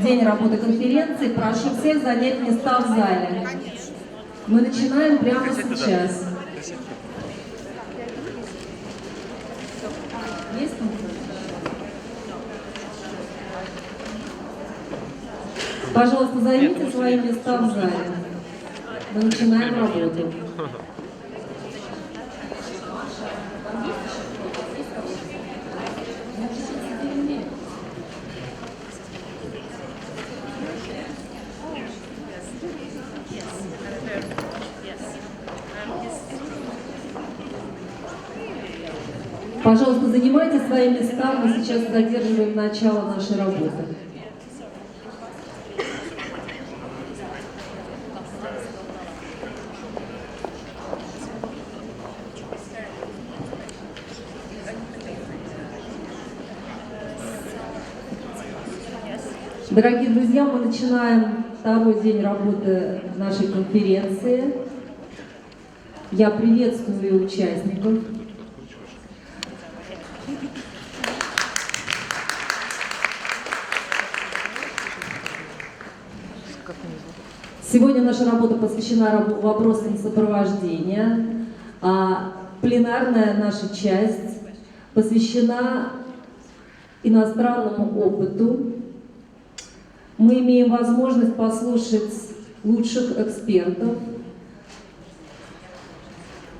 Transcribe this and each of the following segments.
день работы конференции. Прошу всех занять места в зале. Мы начинаем прямо сейчас. Есть? Пожалуйста, займите свои места в зале. Мы начинаем работу. Пожалуйста, занимайте свои места, мы сейчас задерживаем начало нашей работы. Дорогие друзья, мы начинаем второй день работы нашей конференции. Я приветствую участников. Сегодня наша работа посвящена вопросам сопровождения, а пленарная наша часть посвящена иностранному опыту. Мы имеем возможность послушать лучших экспертов,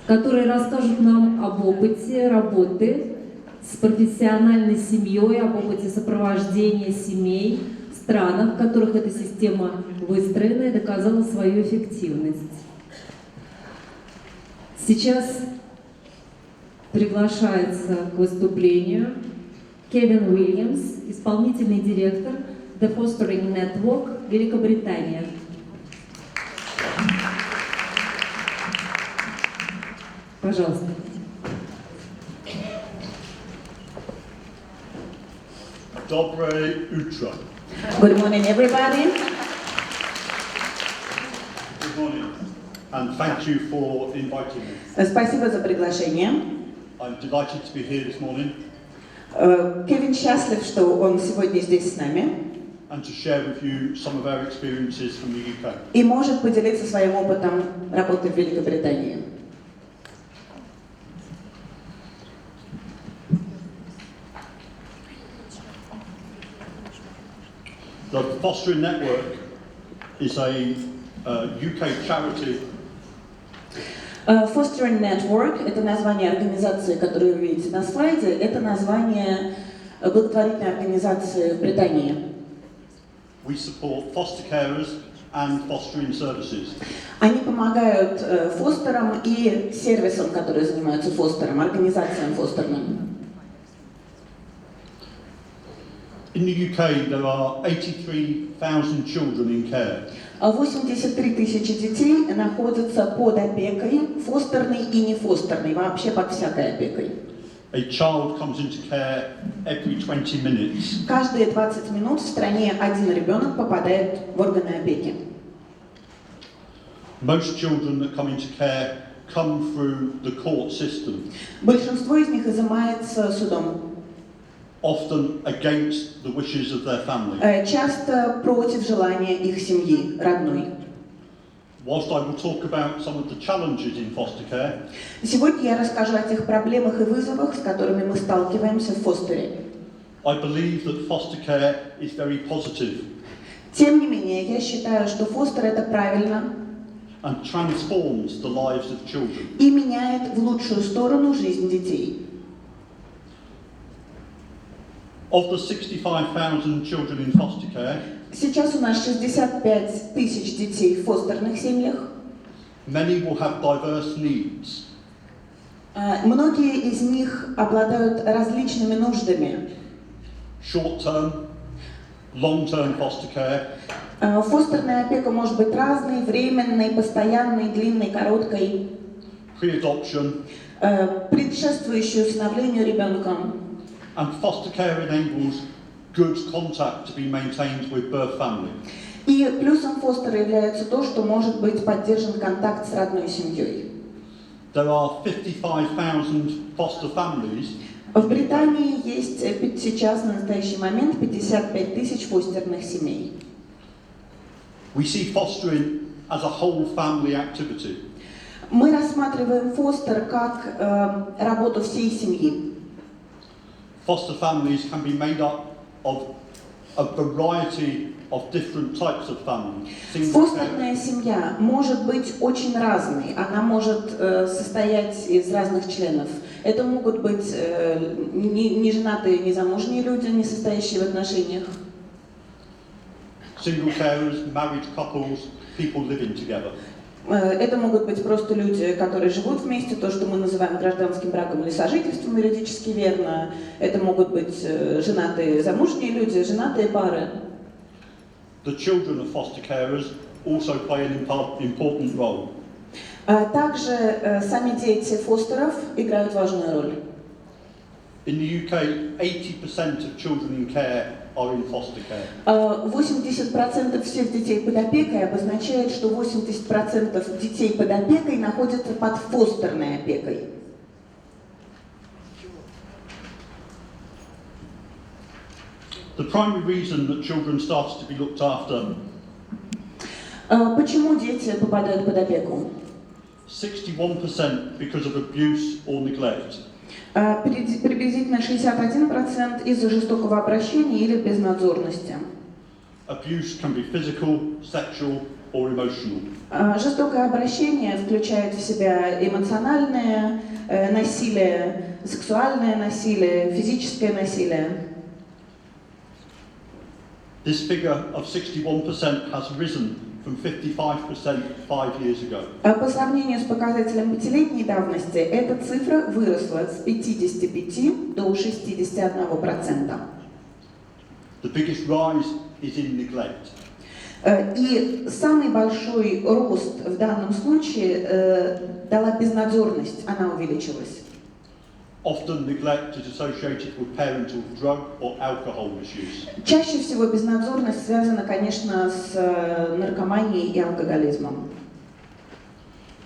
которые расскажут нам об опыте работы с профессиональной семьей, об опыте сопровождения семей в странах, в которых эта система выстроена и доказала свою эффективность. Сейчас приглашается к выступлению Кевин Уильямс, исполнительный директор The Fostering Network, Великобритания. Пожалуйста. Доброе утро. Good morning, everybody. Good morning, and thank you for inviting me. Спасибо за приглашение. I'm delighted to be here this morning. Кевин счастлив, что он сегодня здесь с нами. And to share with you some of our experiences from the UK. И может поделиться своим опытом работы в Великобритании. The Fostering Network is a UK charity. Fostering Network – это название организации, которую вы видите на слайде. Это название благотворительной организации в Британии. We support foster carers and fostering services. Они помогают фостерам и сервисам, которые занимаются фостером, организациям фостерным. In the UK, there are 83,000 children in care. 83 тысячи детей находятся под опекой, фостерной и не фостерной, вообще под всякой опекой. A child comes into care every 20 minutes. Каждые 20 минут в стране один ребенок попадает в органы опеки. Most children that come into care come through the court system. Большинство из них изымается судом. Often against the wishes of their family. Часто против желания их семьи, родной. Whilst I will talk about some of the challenges in foster care, Сегодня я расскажу о тех проблемах и вызовах, с которыми мы сталкиваемся в фостере. I believe that foster care is very positive. Тем не менее, я считаю, что фостер это правильно And transforms the lives of children. и меняет в лучшую сторону жизнь детей. Of the 65,000 children in foster care, Сейчас у нас 65 тысяч детей в фостерных семьях. many will have diverse needs. Многие из них обладают различными нуждами. Short-term, long-term foster care, Фостерная опека может быть разной, временной, постоянной, длинной, короткой, pre-adoption, предшествующей усыновлению ребенка. and foster care enables good contact to be maintained with birth family. И плюсом фостера является то, что может быть поддержан контакт с родной семьей. There are 55,000 foster families В Британии есть сейчас на настоящий момент 55 тысяч фостерных семей. We see fostering as a whole family activity. Мы рассматриваем фостер как работу всей семьи. Foster families can be made up of a variety of different types of families. Фостерная семья может быть очень разной. Она может состоять из разных членов. Это могут быть неженатые, незамужние люди, не состоящие в отношениях. Single carers, married couples, people living together. Это могут быть просто люди, которые живут вместе, то, что мы называем гражданским браком или сожительством, юридически верно. Это могут быть женатые замужние люди, женатые пары. The children of foster carers also play an important role. Также сами дети фостеров играют важную роль. In the UK, 80% of children in care are in foster care. 80% всех детей под опекой обозначает, что 80% детей под опекой находятся под фостерной опекой. The primary reason that children start to be looked after. Почему дети попадают под опеку? 61% because of abuse or neglect. Приблизительно 61% из-за жестокого обращения или безнадзорности. Abuse can be physical, sexual or emotional. Жестокое обращение включает в себя эмоциональное насилие, сексуальное насилие, физическое насилие. This figure of 61% has risen from 55% 5 years ago. По сравнению с показателем пятилетней давности, эта цифра выросла с 55 до 61%. The biggest rise is in neglect. И самый большой рост в данном случае дала безнадзорность, она увеличилась. Often neglect is associated with parental drug or alcohol misuse. Чаще всего безнадзорность связана, конечно, с наркоманией и алкоголизмом.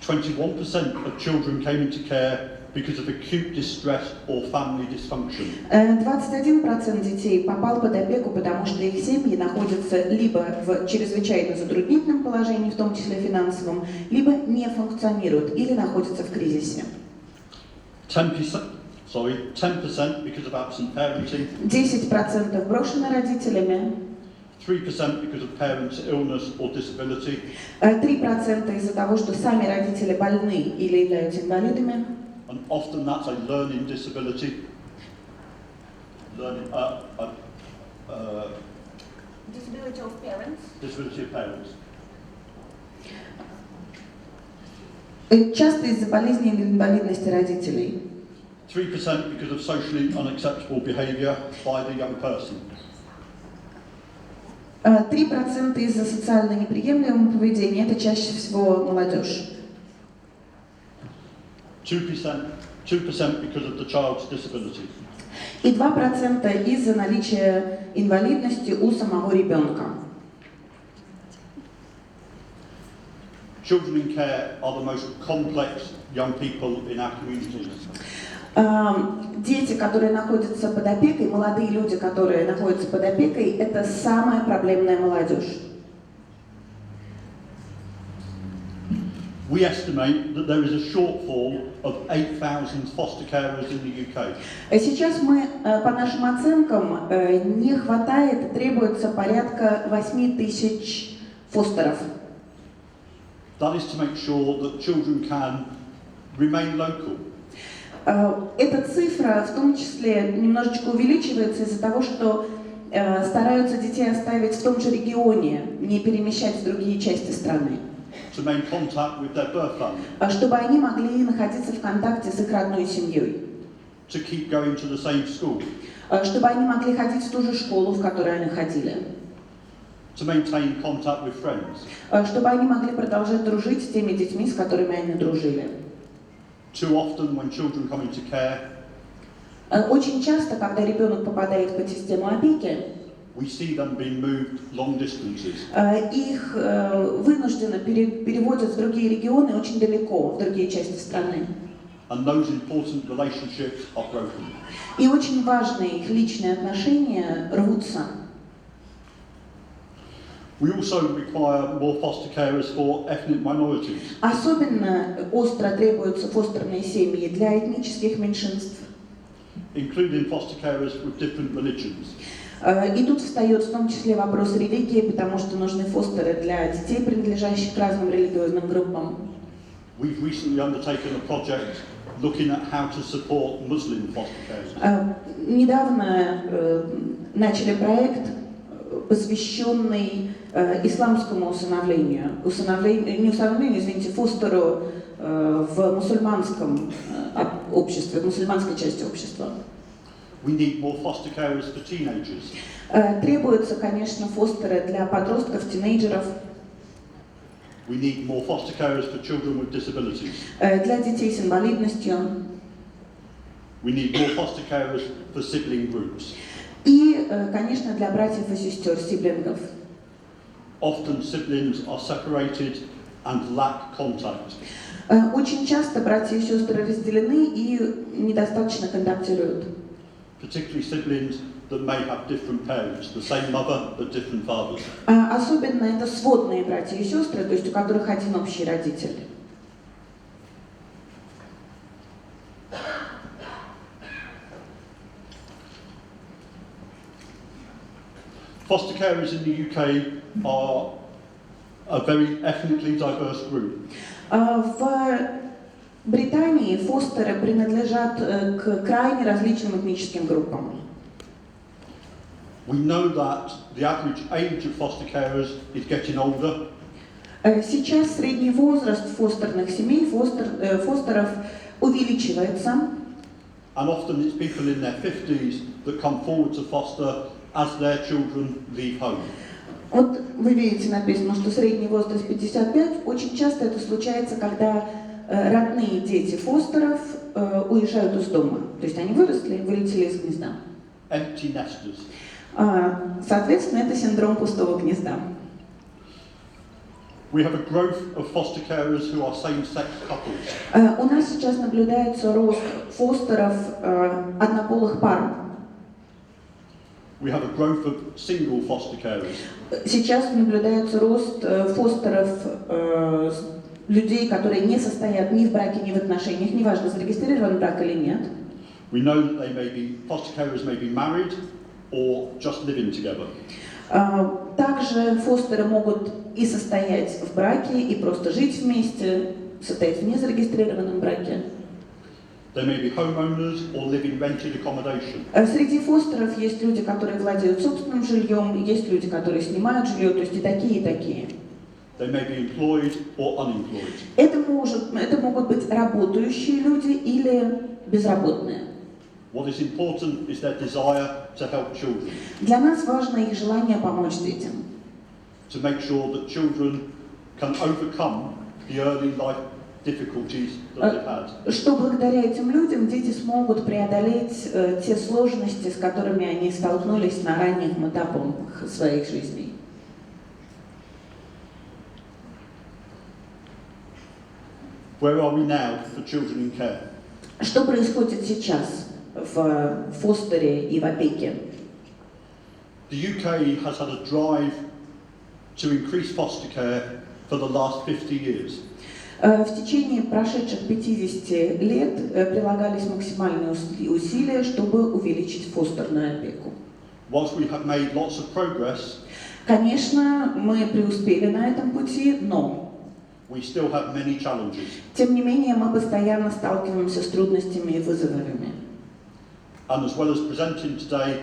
21% of children came into care because of acute distress or family dysfunction. 21% детей попал под опеку, потому что их семьи находятся либо в чрезвычайно затруднительном положении, в том числе финансовом, либо не функционируют или находятся в кризисе. 10% because of absent parenting. 10% брошены родителями. 3% because of parents' illness or disability. 3% из-за того, что сами родители больны или являются инвалидами. And often that's a learning disability. Disability of parents. Disability of parents. Часто из-за болезни или инвалидности родителей. 3% because of socially unacceptable behaviour by the young person. 3% из-за социально неприемлемого поведения, это чаще всего молодежь. 2% because of the child's disability. И 2% из-за наличия инвалидности у самого ребенка. Children in care are the most complex young people in our communities. Дети, которые находятся под опекой, молодые люди, которые находятся под опекой, это самая проблемная молодежь. We estimate that there is a shortfall of 8,000 foster carers in the UK. Сейчас мы, по нашим оценкам, не хватает, требуется порядка 8 тысяч фостеров. That is to make sure that children can remain local. Эта цифра в том числе немножечко увеличивается из-за того, что стараются детей оставить в том же регионе, не перемещать в другие части страны. To make contact with their birth family. Чтобы они могли находиться в контакте с их родной семьей. To keep going to the same school. Чтобы они могли ходить в ту же школу, в которой они ходили. To maintain contact with friends. Чтобы они могли продолжать дружить с теми детьми, с которыми они дружили. Too often when children come into care, очень часто, когда ребенок попадает под систему опеки, we see them being moved long distances. Их вынужденно переводят в другие регионы очень далеко, в другие части страны. and those important relationships are broken. И очень важные их личные отношения рвутся. We also require more foster carers for ethnic minorities. Особенно остро требуются фостерные семьи для этнических меньшинств. Including foster carers with different religions. И тут встает в том числе вопрос религии, потому что нужны фостеры для детей, принадлежащих к разным религиозным группам. We've recently undertaken a project looking at how to support Muslim foster carers. Недавно начали проект, посвященный исламскому усыновлению, фостеру в мусульманском обществе, в мусульманской части общества. We need more foster carers for teenagers. Требуются, конечно, фостеры для подростков, тинейджеров. We need more foster carers for children with disabilities. Для детей с инвалидностью. We need more foster carers for sibling groups. И, конечно, для братьев и сестер, сиблингов. Often siblings are separated and lack contact. Очень часто братья и сестры разделены и недостаточно контактируют. Particularly siblings that may have different parents, the same mother but different fathers. Особенно это сводные братья и сестры, то есть у которых один общий родитель. Foster carers in the UK are a very ethnically diverse group. В Британии фостеры принадлежат к крайне различным этническим группам. We know that the average age of foster carers is getting older. Сейчас средний возраст фостерных семей, фостеров увеличивается. And often it's people in their 50s that come forward to foster as their children leave home. Вот вы видите, написано, что средний возраст 55. Очень часто это случается, когда родные дети фостеров уезжают из дома. То есть они выросли, вылетели из гнезда. Empty nesters. Соответственно, это синдром пустого гнезда. We have a growth of foster carers who are same-sex couples. У нас сейчас наблюдается рост фостеров однополых пар. We have a growth of single foster carers. Сейчас наблюдается рост фостеров людей, которые не состоят ни в браке, ни в отношениях, неважно, зарегистрирован брак или нет. We know that foster carers may be married or just living together. Также фостеры могут и состоять в браке, и просто жить вместе, состоять в незарегистрированном браке. They may be homeowners or live in rented accommodation. Среди фостеров есть люди, которые владеют собственным жильем, есть люди, которые снимают жилье, то есть и такие, и такие. They may be employed or unemployed. Это могут быть работающие люди или безработные. What is important is their desire to help children. Для нас важно их желание помочь детям. To make sure that children can overcome the early life difficulties that they've had. Что благодаря этим людям дети смогут преодолеть те сложности, с которыми они столкнулись на ранних этапах своих жизней. Where are we now for children in care? Что происходит сейчас в фостере и в опеке? The UK has had a drive to increase foster care for the last 50 years. В течение прошедших 50 лет прилагались максимальные усилия, чтобы увеличить фостерную опеку. Whilst we have made lots of progress, конечно, мы преуспели на этом пути, но we still have many challenges. Тем не менее, мы постоянно сталкиваемся с трудностями и вызовами. And as well as presenting today,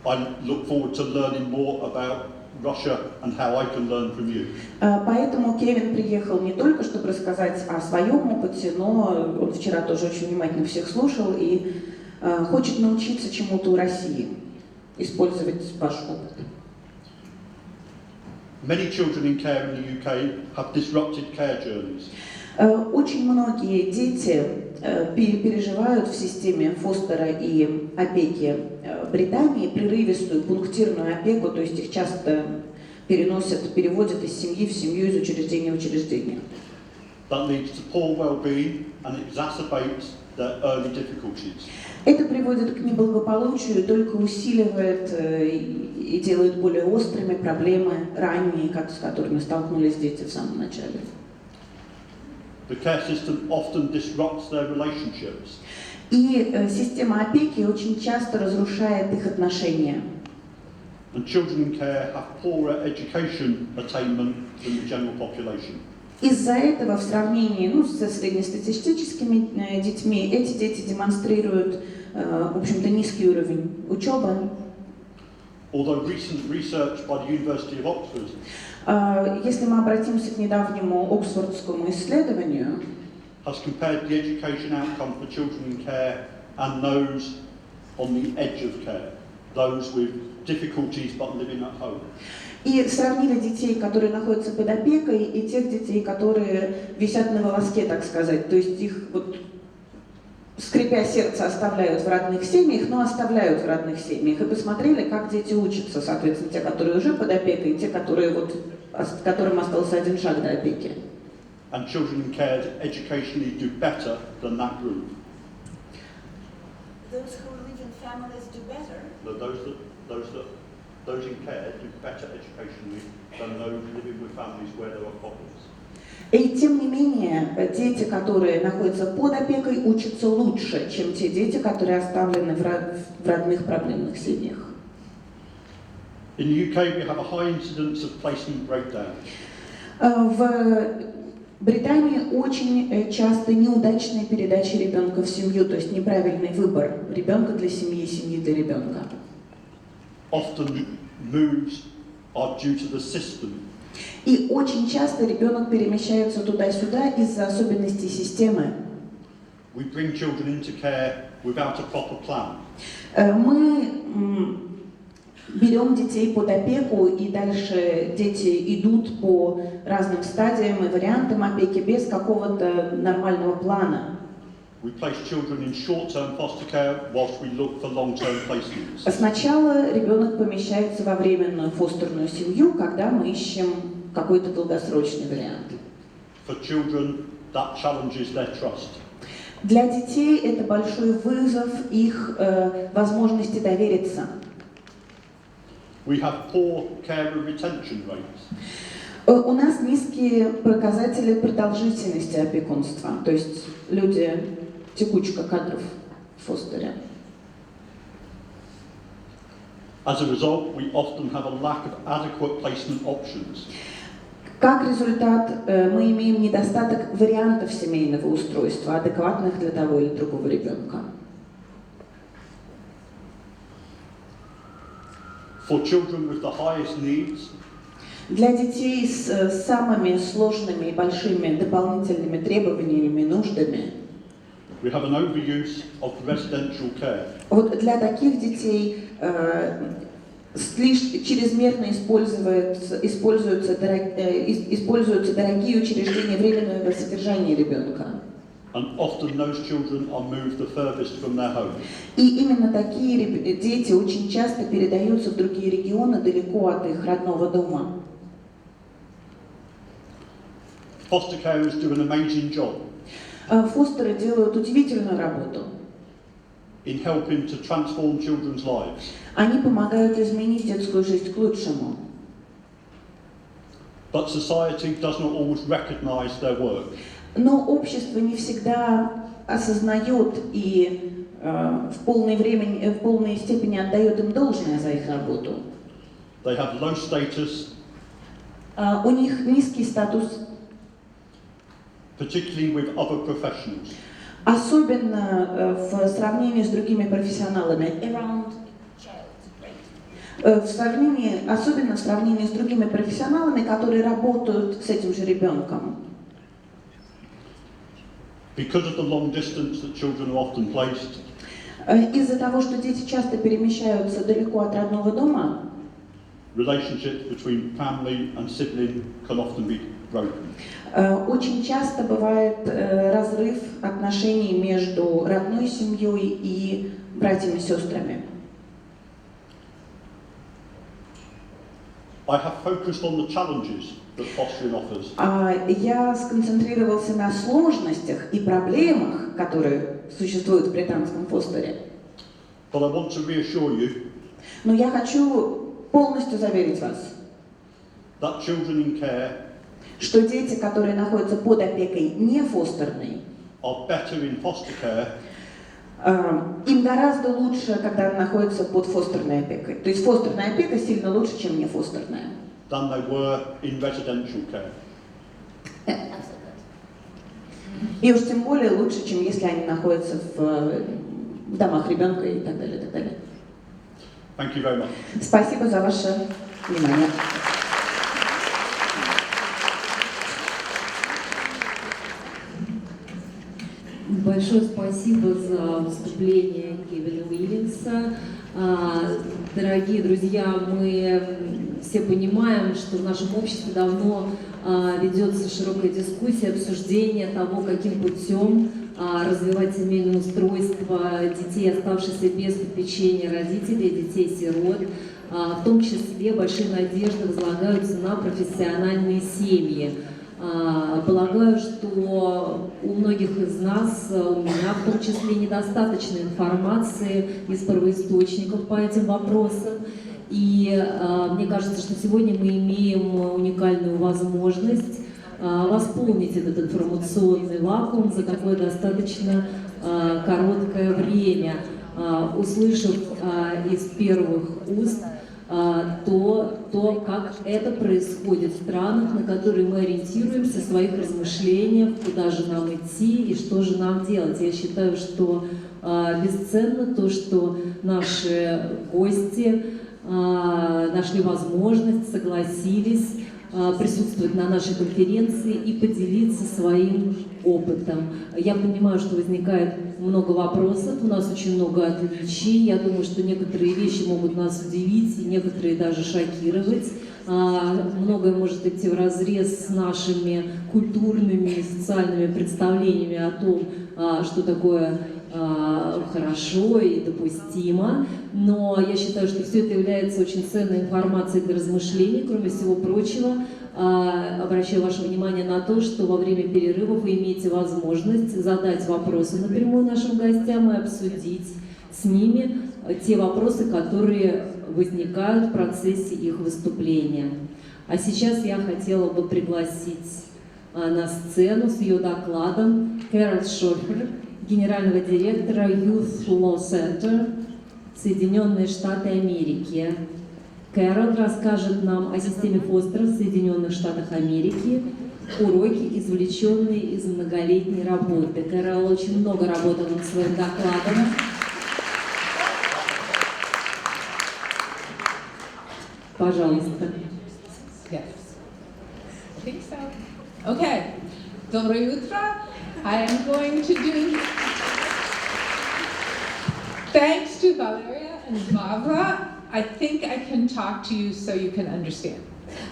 I look forward to learning more about Russia and how I can learn from you. Поэтому Кевин приехал не только, чтобы рассказать о своем опыте, но он вчера тоже очень внимательно всех слушал и хочет научиться чему-то у России, использовать ваш опыт. Many children in care in the UK have disrupted care journeys. Очень многие дети переживают в системе фостера и опеки Британии прерывистую пунктирную опеку, то есть их часто переводят из семьи в семью, из учреждения в учреждение. that leads to poor well-being and exacerbates their early difficulties. Это приводит к неблагополучию, только усиливает и делает более острыми проблемы ранние, с которыми столкнулись дети в самом начале. The care system often disrupts their relationships. И система опеки очень часто разрушает их отношения. And children in care have poorer education attainment than the general population. Из-за этого в сравнении со среднестатистическими детьми эти дети демонстрируют, в общем-то, низкий уровень учебы. Although recent research by the University of Oxford Если мы обратимся к недавнему оксфордскому исследованию, has compared the education outcome for children in care and those on the edge of care, those with difficulties but living at home. и сравнили детей, которые находятся под опекой, и тех детей, которые висят на волоске, так сказать. То есть их, вот, скрипя сердце, оставляют в родных семьях, но оставляют в родных семьях. И посмотрели, как дети учатся, соответственно, те, которые уже под опекой, и те, которые, которым остался один шаг до опеки. And children in care educationally do better than that group. Those who live in families do better. Those in care do better educationally than those living with families where there are problems. И тем не менее, дети, которые находятся под опекой, учатся лучше, чем те дети, которые оставлены в родных проблемных семьях. In the UK, we have a high incidence of placement breakdown. В Британии очень часто неудачные передачи ребенка в семью, то есть неправильный выбор ребенка для семьи, семьи для ребенка. Often moves are due to the system. И очень часто ребенок перемещается туда-сюда из-за особенностей системы. We bring children into care without a proper plan. Мы берем детей под опеку, и дальше дети идут по разным стадиям и вариантам опеки без какого-то нормального плана. We place children in short-term foster care whilst we look for long-term placements. Сначала ребенок помещается во временную фостерную семью, когда мы ищем какой-то долгосрочный вариант. For children, that challenges their trust. Для детей это большой вызов их возможности довериться. We have poor carer retention rates. У нас низкие показатели продолжительности опекунства, то есть люди, текучка кадров в фостере. As a result, we often have a lack of adequate placement options. Как результат, мы имеем недостаток вариантов семейного устройства, адекватных для того или другого ребенка. For children with the highest needs, Для детей с самыми сложными и большими дополнительными требованиями и нуждами, we have an overuse of residential care. вот для таких детей чрезмерно используются дорогие учреждения временного содержания ребенка. And often those children are moved the furthest from their home. И именно такие дети очень часто передаются в другие регионы, далеко от их родного дома. Foster carers do an amazing job Фостеры делают удивительную работу. in helping to transform children's lives. Они помогают изменить детскую жизнь к лучшему. But society does not always recognise their work. Но общество не всегда осознает и в полной степени отдает им должное за их работу. They have low status, У них низкий статус, particularly with other professionals. особенно в сравнении с другими профессионалами. Around child rate. Особенно в сравнении с другими профессионалами, которые работают с этим же ребенком. Because of the long distance that children are often placed, Из-за того, что дети часто перемещаются далеко от родного дома, relationships between family and sibling can often be broken. очень часто бывает разрыв отношений между родной семьей и братьями и сестрами. I have focused on the challenges that fostering offers. Я сконцентрировался на сложностях и проблемах, которые существуют в британском фостере. But I want to reassure you Но я хочу полностью заверить вас, that children in care что дети, которые находятся под опекой не фостерной, are better in foster care им гораздо лучше, когда они находятся под фостерной опекой. То есть фостерная опека сильно лучше, чем не фостерная. than they were in residential care. И уж тем более лучше, чем если они находятся в домах ребенка и так далее, и так далее. Thank you very much. Спасибо за ваше внимание. Большое спасибо за выступление Кевина Уильямса. Дорогие друзья, мы все понимаем, что в нашем обществе давно ведется широкая дискуссия, обсуждение того, каким путем развивать семейное устройство детей, оставшихся без попечения родителей, детей-сирот. В том числе большие надежды возлагаются на профессиональные семьи. Полагаю, что у многих из нас, у меня в том числе, недостаточно информации из первоисточников по этим вопросам. И мне кажется, что сегодня мы имеем уникальную возможность восполнить этот информационный вакуум за такое достаточно короткое время, услышав из первых уст то, как это происходит в странах, на которые мы ориентируемся в своих размышлениях, куда же нам идти и что же нам делать. Я считаю, что бесценно то, что наши гости нашли возможность, согласились присутствовать на нашей конференции и поделиться своим опытом. Я понимаю, что возникает много вопросов, у нас очень много отличий. Я думаю, что некоторые вещи могут нас удивить и некоторые даже шокировать. Многое может идти вразрез с нашими культурными и социальными представлениями о том, что такое хорошо и допустимо, но я считаю, что все это является очень ценной информацией для размышлений. Кроме всего прочего, обращаю ваше внимание на то, что во время перерыва вы имеете возможность задать вопросы напрямую нашим гостям и обсудить с ними те вопросы, которые возникают в процессе их выступления. А сейчас я хотела бы пригласить на сцену с ее докладом Кэрол Шорфер, генерального директора Youth Law Center, Соединенные Штаты Америки. Кэрол расскажет нам о системе фостера в Соединенных Штатах Америки, уроки, извлеченные из многолетней работы. Кэрол очень много работала над своим докладом. Пожалуйста. Yes. I think so. Okay. Доброе утро. I am going to do, thanks to Valeria and Barbara, I think I can talk to you so you can understand.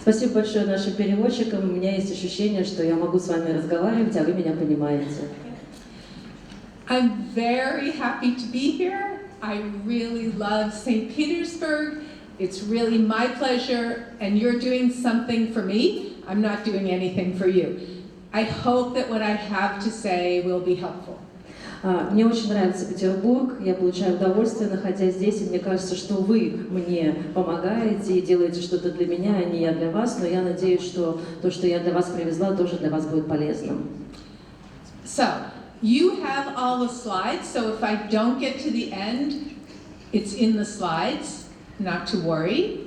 Спасибо большое нашим переводчикам. У меня есть ощущение, что я могу с вами разговаривать, а вы меня понимаете. I'm very happy to be here. I really love St. Petersburg. It's really my pleasure, and you're doing something for me. I'm not doing anything for you. I hope that what I have to say will be helpful. Мне очень нравится Петербург, я получаю удовольствие, находясь здесь, и мне кажется, что вы мне помогаете и делаете что-то для меня, а не я для вас, но я надеюсь, что то, что я для вас привезла, тоже для вас будет полезным. So, you have all the slides, so if I don't get to the end, it's in the slides, not to worry.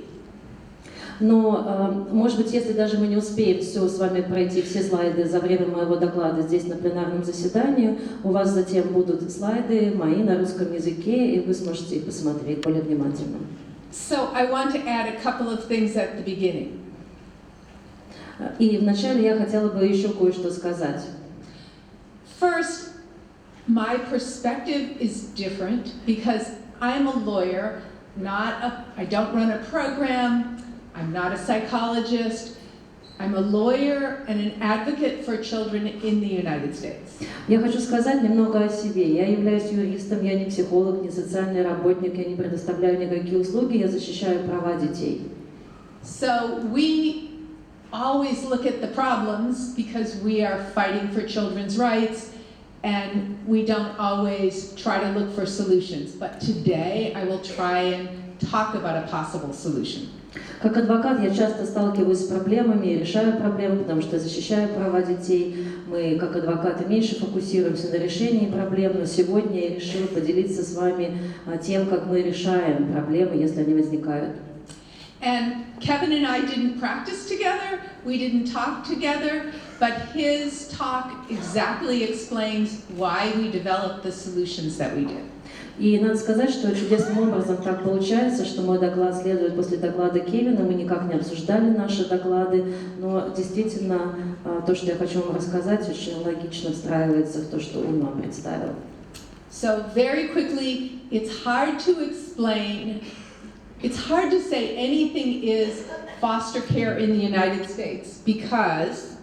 Но, может быть, если даже мы не успеем все с вами пройти, все слайды за время моего доклада здесь на пленарном заседании, у вас затем будут слайды мои на русском языке, и вы сможете их посмотреть более внимательно. So I want to add a couple of things at the beginning. И вначале я хотела бы еще кое-что сказать. First, my perspective is different because I'm a lawyer, I don't run a program. I'm not a psychologist. I'm a lawyer and an advocate for children in the United States. Я хочу сказать немного о себе. Я являюсь юристом, я не психолог, не социальный работник, я не предоставляю никакие услуги, я защищаю права детей. So we always look at the problems because we are fighting for children's rights, and we don't always try to look for solutions. But today I will try and talk about a possible solution. Как адвокат я часто сталкиваюсь с проблемами и решаю проблемы, потому что защищаю права детей. Мы, как адвокаты, меньше фокусируемся на решении проблем, но сегодня я решила поделиться с вами тем, как мы решаем проблемы, если они возникают. And Kevin and I didn't practice together, we didn't talk together, but his talk exactly explains why we developed the solutions that we did. И надо сказать, что чудесным образом так получается, что мой доклад следует после доклада Кевина. Мы никак не обсуждали наши доклады, но действительно то, что я хочу вам рассказать, очень логично встраивается в то, что он вам представил. So very quickly, it's hard to explain, it's hard to say anything is foster care in the United States because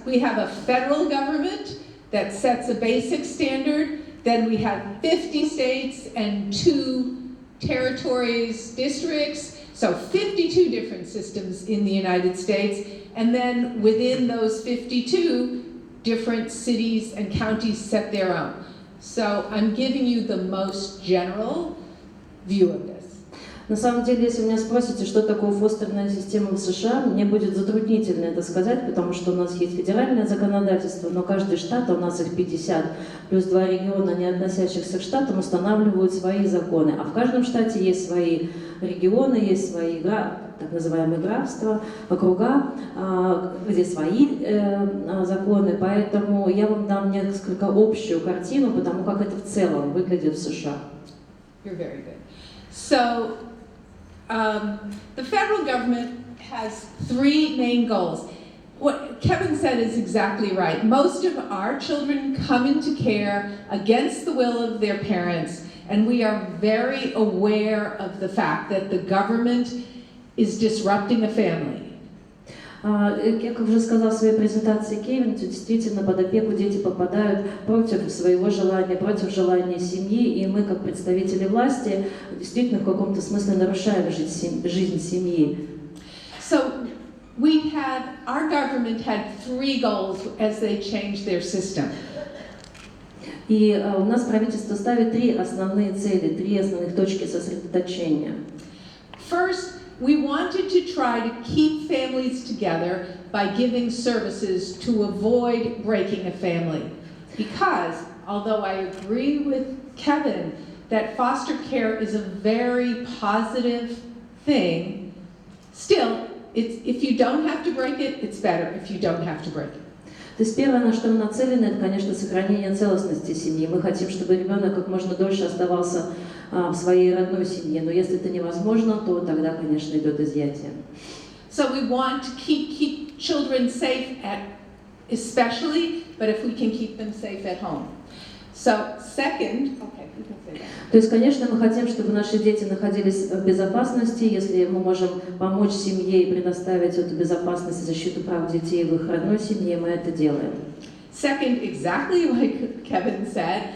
we have a federal government that sets a basic standard. Then we have 50 states and 2 territories, districts, so 52 different systems in the United States. And then within those 52, different cities and counties set their own. So I'm giving you the most general view of this. На самом деле, если вы меня спросите, что такое фостерная система в США, мне будет затруднительно это сказать, потому что у нас есть федеральное законодательство, но каждый штат, а у нас их 50, плюс 2 региона, не относящихся к штатам, устанавливают свои законы. А в каждом штате есть свои регионы, есть свои так называемые графства, округа, где свои законы. Поэтому я вам дам несколько общую картину, потому как это в целом выглядит в США. You're very good. So, the federal government has 3 main goals. What Kevin said is exactly right. Most of our children come into care against the will of their parents, and we are very aware of the fact that the government is disrupting a family. Как уже сказал в своей презентации Кевин, то действительно под опеку дети попадают против своего желания, против желания семьи, и мы, как представители власти, действительно в каком-то смысле нарушаем жизнь семьи. So our government had 3 goals as they changed their system. И у нас правительство ставит 3 основные цели, 3 основных точки сосредоточения. First, we wanted to try to keep families together by giving services to avoid breaking a family. Because, although I agree with Kevin that foster care is a very positive thing, still, if you don't have to break it, it's better if you don't have to break it. То есть первое, на что мы нацелены, это, конечно, сохранение целостности семьи. Мы хотим, чтобы ребенок как можно дольше оставался в своей родной семье, но если это невозможно, то тогда, конечно, идет изъятие. So we want to keep children safe especially, but if we can keep them safe at home. So second, okay, you can say that. То есть, конечно, мы хотим, чтобы наши дети находились в безопасности. Если мы можем помочь семье и предоставить эту безопасность и защиту прав детей в их родной семье, мы это делаем. Second, exactly like Kevin said,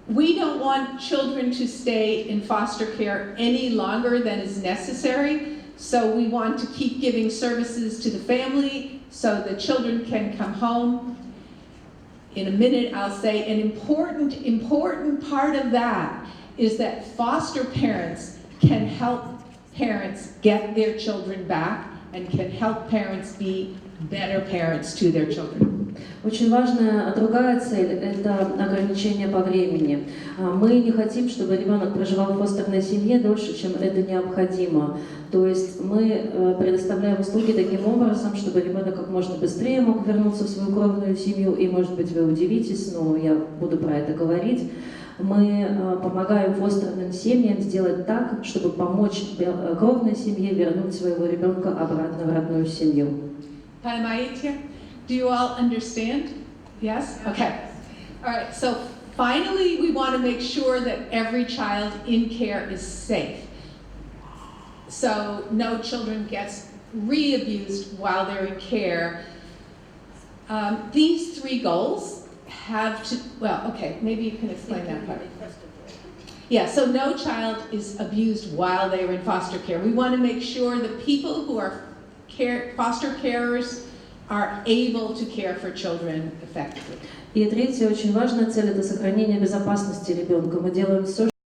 we don't want children to stay in foster care any longer than is necessary. So we want to keep giving services to the family so the children can come home. In a minute, I'll say an important part of that is that foster parents can help parents get their children back and can help parents be better parents to their children. Очень важная другая цель – это ограничение по времени. Мы не хотим, чтобы ребенок проживал в фостерной семье дольше, чем это необходимо. То есть мы предоставляем услуги таким образом, чтобы ребенок как можно быстрее мог вернуться в свою кровную семью. И, может быть, вы удивитесь, но я буду про это говорить. Мы помогаем фостерным семьям сделать так, чтобы помочь кровной семье вернуть своего ребенка обратно в родную семью. Do you all understand? Yes? Okay. All right, so finally we want to make sure that every child in care is safe. So no children gets re-abused while they're in care. These 3 goals have to, well, okay, maybe you can explain that part. Yeah, so no child is abused while they are in foster care. We want to make sure the people who are foster carers are able to care for children effectively. И третья очень важная цель – это сохранение безопасности ребенка. Мы делаем все,